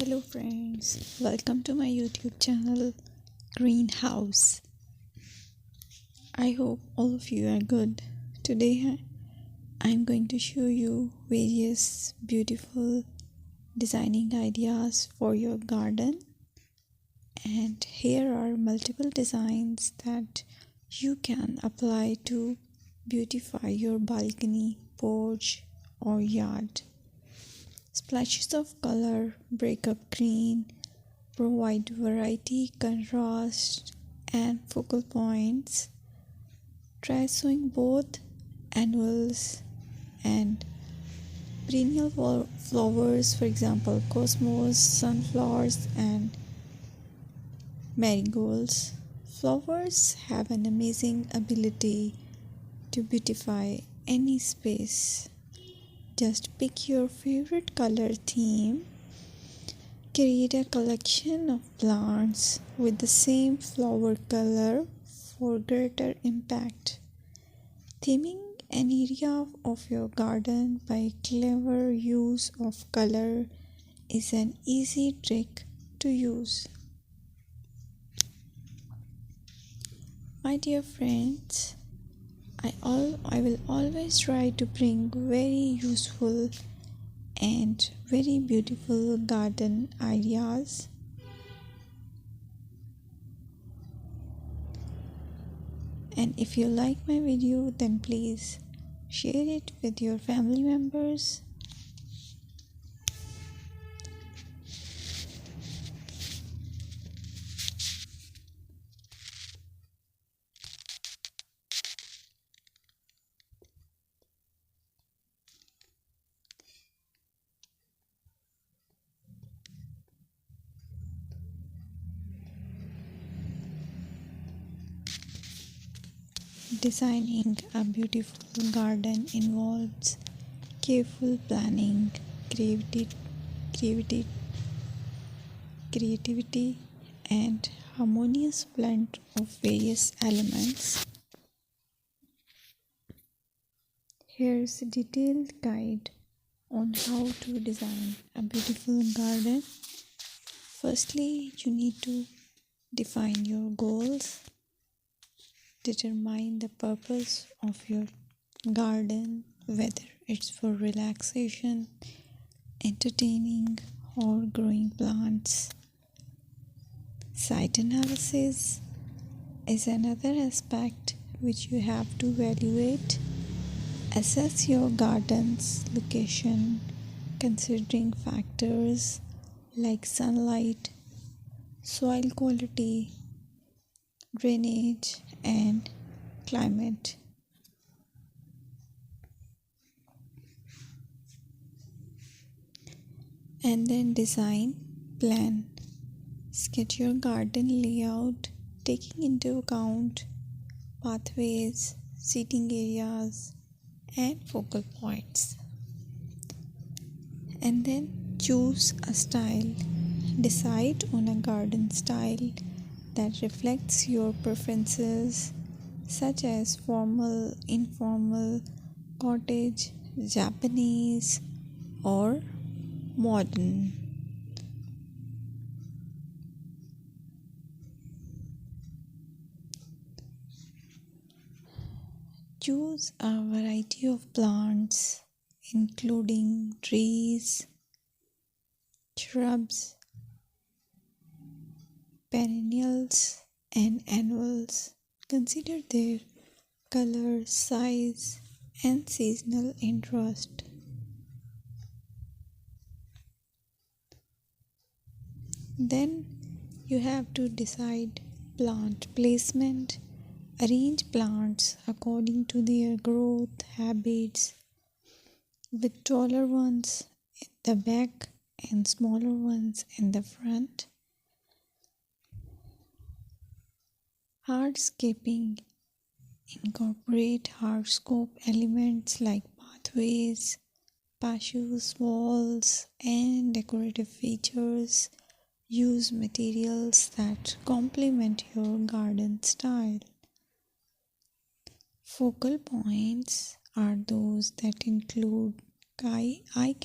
Hello friends, welcome to my YouTube channel Greenhouse. I hope all of you are good. Today I'm going to show you various beautiful designing ideas for your garden, and here are multiple designs that you can apply to beautify your balcony, porch or yard. Splashes of color break up green, provide variety, contrast, and focal points. Try sowing both annuals and perennial flowers, for example, cosmos, sunflowers, and marigolds. Flowers have an amazing ability to beautify any space. Just pick your favorite color theme. Create a collection of plants with the same flower color for greater impact. Theming an area of your garden by clever use of color is an easy trick to use. My dear friends, I will always try to bring very useful and very beautiful garden ideas. And if you like my video, then please share it with your family members. Designing a beautiful garden involves careful planning, creativity, and harmonious blend of various elements. Here's a detailed guide on how to design a beautiful garden. Firstly, you need to define your goals. Determine the purpose of your garden, whether it's for relaxation, entertaining, or growing plants. Site analysis is another aspect which you have to evaluate. Assess your garden's location, considering factors like sunlight, soil quality, drainage, and climate. And then design plan. Sketch your garden layout, taking into account pathways, seating areas, and focal points. And then choose a style. Decide on a garden style that reflects your preferences, such as formal, informal, cottage, Japanese, or modern. Choose a variety of plants, including trees, shrubs, perennials, and annuals. Consider their color, size, and seasonal interest. Then you have to decide plant placement. Arrange plants according to their growth habits, with taller ones in the back and smaller ones in the front. Hardscaping. Incorporate hardscape elements like pathways, patios, walls, and decorative features. Use materials that complement your garden style. Focal points are those that include eye-catching